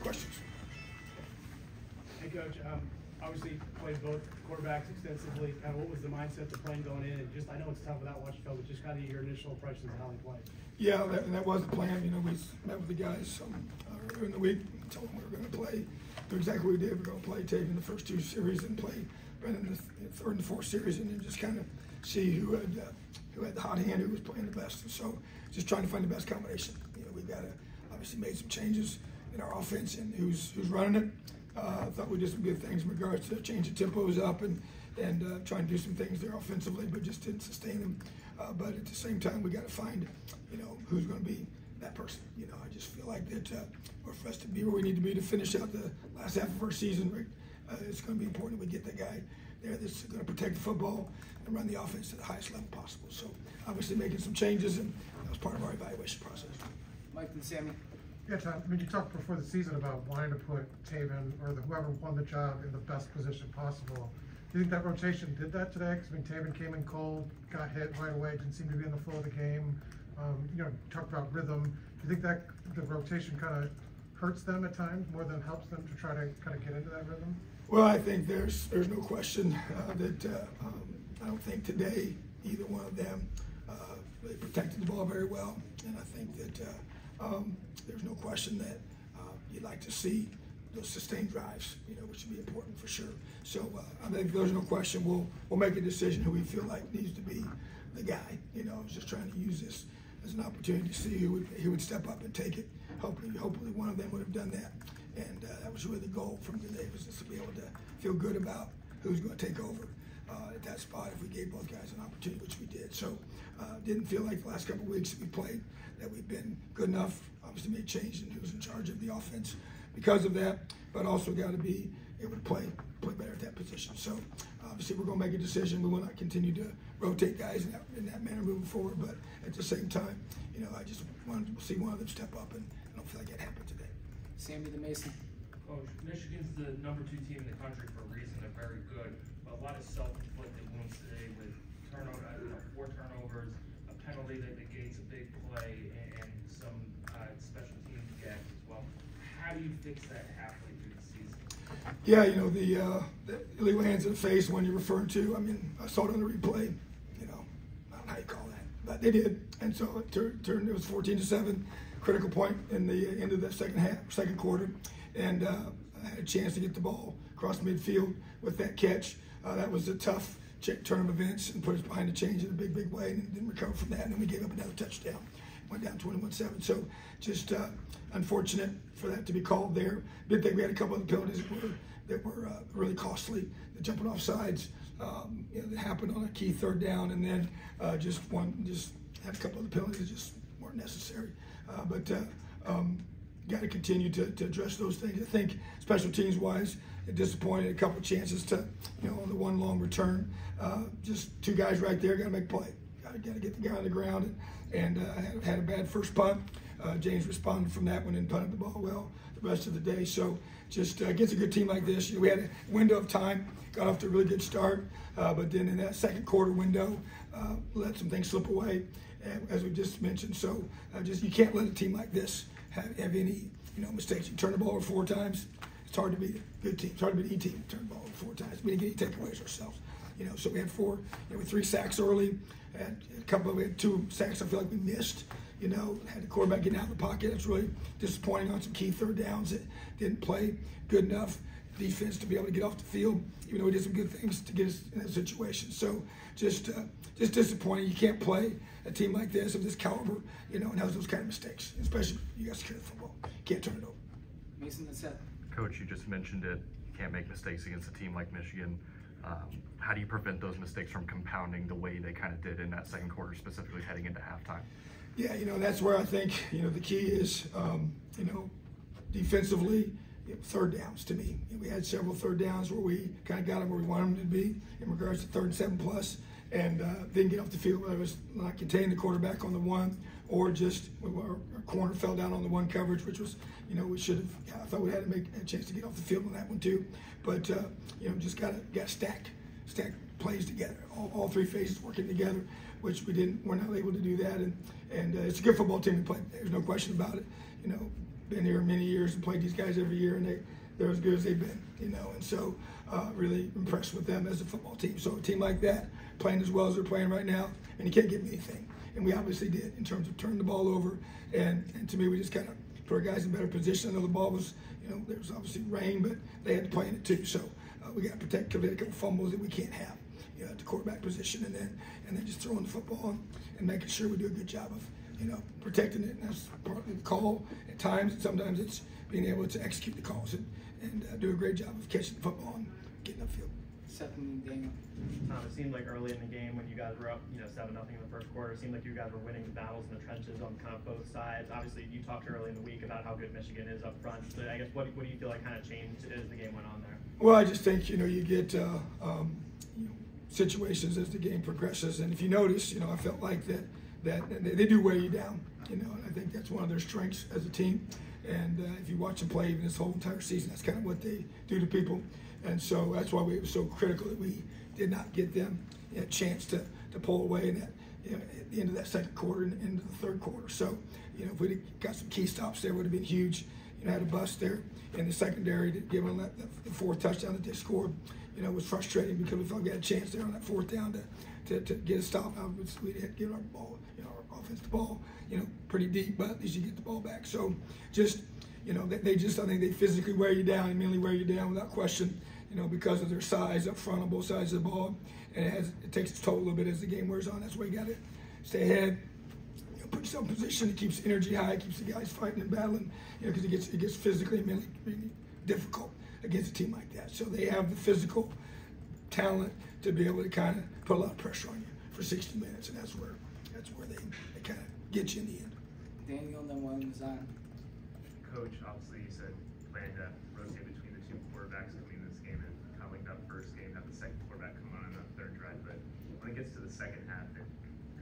questions. Hey, Coach. Obviously played both quarterbacks extensively. Kind of what was the mindset to playing going in? And just, I know it's tough without watching film, but just kind of your initial impressions of how they played. Yeah, that was the plan. You know, we met with the guys earlier in the week, told them we were going to play. Do exactly what we did. We're going to play Taven in the first 2 series and play Brennan in the third and fourth series, and then just kind of see who had the hot hand, who was playing the best. And so, just trying to find the best combination. You know, we've got to obviously made some changes in our offense and who's running it. I thought we did some good things in regards to changing tempos up and trying to do some things there offensively, but just didn't sustain them. But at the same time, we got to find, you know, who's going to be that person. You know, I just feel like that for us to be where we need to be to finish out the last half of our season, it's going to be important that we get that guy there that's going to protect the football and run the offense to the highest level possible. So obviously making some changes, and that was part of our evaluation process. Mike and Sammy. Yeah, Tom, I mean, you talked before the season about wanting to put Taven or whoever won the job in the best position possible. Do you think that rotation did that today? Because I mean, Taven came in cold, got hit right away, didn't seem to be in the flow of the game. You know, talked about rhythm. Do you think that the rotation kind of hurts them at times more than helps them to try to kind of get into that rhythm? Well, I think there's no question that I don't think today either one of them they protected the ball very well, and I think that there's no question that you'd like to see those sustained drives, you know, which would be important for sure. So I think there's no question we'll make a decision who we feel like needs to be the guy. You know, I was just trying to use this as an opportunity to see who would step up and take it. Hopefully one of them would have done that. And that was really the goal from today, was just to be able to feel good about who's going to take over at that spot if we gave both guys an opportunity, which we did. So didn't feel like the last couple of weeks that we played that we've been good enough. Obviously made change in who's in charge of the offense because of that, but also got to be able to play better at that position. So obviously we're going to make a decision. We will not continue to rotate guys in that manner moving forward, but at the same time, you know, I just wanted to see one of them step up, and I don't feel like that happened today. Sammy the Mason. Coach, Michigan's the #2 team in the country for a reason. They're very good, but a lot of self-inflicted wounds today with 4 turnovers, a penalty that negates a big play, and some special teams gags as well. How do you fix that halfway through the season? Yeah, you know, the illegal hands in the face one you're referring to, I mean, I saw it on the replay, you know, I don't know how you call that, but they did. And so it was 14-7, critical point in the end of the second quarter. And I had a chance to get the ball across midfield with that catch. That was a tough turn of events and put us behind the change in a big way, and didn't recover from that. And then we gave up another touchdown, went down 21-7. So just unfortunate for that to be called there. Did think we had a couple of penalties that were really costly. The jumping off sides, you know, that happened on a key third down, and then just had a couple of the penalties that just weren't necessary. Got to continue to address those things. I think special teams wise, disappointed, a couple of chances to, you know, on the one long return. Just 2 guys right there, got to make play. Got to get the guy on the ground, and had a bad first punt. James responded from that one and punted the ball well the rest of the day. So just against a good team like this, you know, we had a window of time, got off to a really good start, but then in that second quarter window, let some things slip away, as we just mentioned. So you can't let a team like this have any, you know, mistakes. You turn the ball over 4 times, it's hard to beat a good team. It's hard to beat any team. Turn the ball over 4 times. We didn't get any takeaways ourselves. You know, so we had 4, you know, 3 sacks early, and we had 2 sacks I feel like we missed. You know, had the quarterback getting out of the pocket. It's really disappointing on some key third downs that didn't play good enough defense to be able to get off the field, even though we did some good things to get us in that situation. So just disappointing. You can't play a team like this of this caliber, you know, and has those kind of mistakes, especially you got to secure the football. Can't turn it over. Mason and Seth. Coach, you just mentioned it. You can't make mistakes against a team like Michigan. How do you prevent those mistakes from compounding the way they kind of did in that second quarter, specifically heading into halftime? Yeah, you know, that's where I think, you know, the key is, you know, defensively, third downs to me. We had several third downs where we kind of got them where we wanted them to be in regards to 3rd and 7+, and didn't get off the field, whether it was not containing the quarterback on the one, or just our corner fell down on the one coverage, which was, you know, we should have. I thought we had to make a chance to get off the field on that one too, but you know, just got to stack plays together, all 3 phases working together, which we're not able to do that, and it's a good football team to play. There's no question about it. You know, been here many years and played these guys every year, and they're as good as they've been, and so really impressed with them as a football team. So a team like that, playing as well as they're playing right now, and you can't give them anything. And we obviously did in terms of turning the ball over, and to me, we just kind of put our guys in better position. I know the ball was, there was obviously rain, but they had to play in it too. So we got to protect a couple fumbles that we can't have, at the quarterback position, and then just throwing the football and making sure we do a good job of, protecting it. And that's part of the call at times, and sometimes it's being able to execute the calls and do a great job of catching the football and getting upfield. Seth and Daniel. It seemed like early in the game when you guys were up, 7-0 in the first quarter, it seemed like you guys were winning the battles in the trenches on kind of both sides. Obviously, you talked early in the week about how good Michigan is up front. So I guess what do you feel like kind of changed as the game went on there? Well, I just think you get situations as the game progresses, and if you notice, I felt like that they do wear you down, and I think that's one of their strengths as a team. And if you watch them play even this whole entire season, that's kind of what they do to people. And so that's why it was so critical that we did not get them a chance to pull away in that, at the end of that second quarter and into the third quarter. So, if we'd got some key stops there, it would have been huge. Had a bust there in the secondary to give them the fourth touchdown that they scored. Was frustrating because we felt we had a chance there on that fourth down to get a stop. We had given our ball, our offense the ball, pretty deep, but at least you get the ball back. So just, I think they physically wear you down and mentally wear you down without question, because of their size up front on both sides of the ball. And it takes its toll a little bit as the game wears on. That's why you got to stay ahead. Put yourself in position. It keeps energy high. It keeps the guys fighting and battling. Because it gets physically and mentally really difficult against a team like that. So they have the physical talent to be able to kind of put a lot of pressure on you for 60 minutes, and that's where they kind of get you in the end. Daniel, then William Zion. Coach, obviously you said plan to rotate between the two quarterbacks coming in this game, and kind of like that first game, have the second quarterback come on in the third drive. But when it gets to the second half, and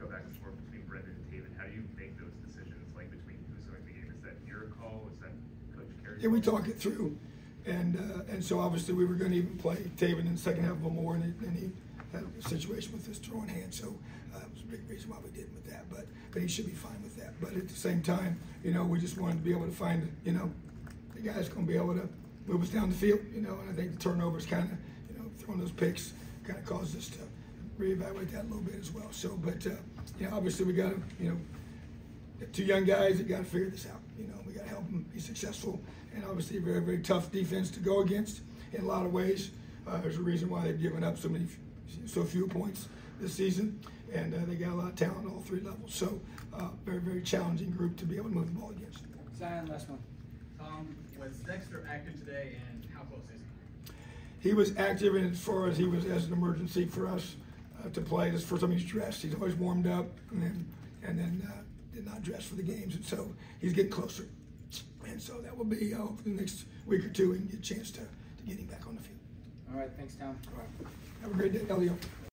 go back and forth between Brendan and David, how do you make those decisions, like between who's going to the game? Is that your call? Is that Coach Carey's? Yeah, we talk it through, and so obviously we were going to even play Taven in the second half a little more, and he had a situation with his throwing hand, so it was a big reason why we didn't with that. But he should be fine with that. But at the same time, we just wanted to be able to find, the guy's going to be able to move us down the field, and I think the turnovers kind of, throwing those picks kind of caused us to reevaluate that a little bit as well. So, but obviously we got to, two young guys that got to figure this out. We got to help them be successful, and obviously a very, very tough defense to go against in a lot of ways. There's a reason why they've given up so few points this season, and they got a lot of talent at all three levels. So, very, very challenging group to be able to move the ball against. Zion, last one. Was Dexter active today, and how close is he? He was active, and as far as he was as an emergency for us to play, this is the first time he's dressed. He's always warmed up, and then did not dress for the games, and so he's getting closer. And so that will be hopefully the next week or two we can get a chance to get him back on the field. All right, thanks, Tom. Have a great day, Elio.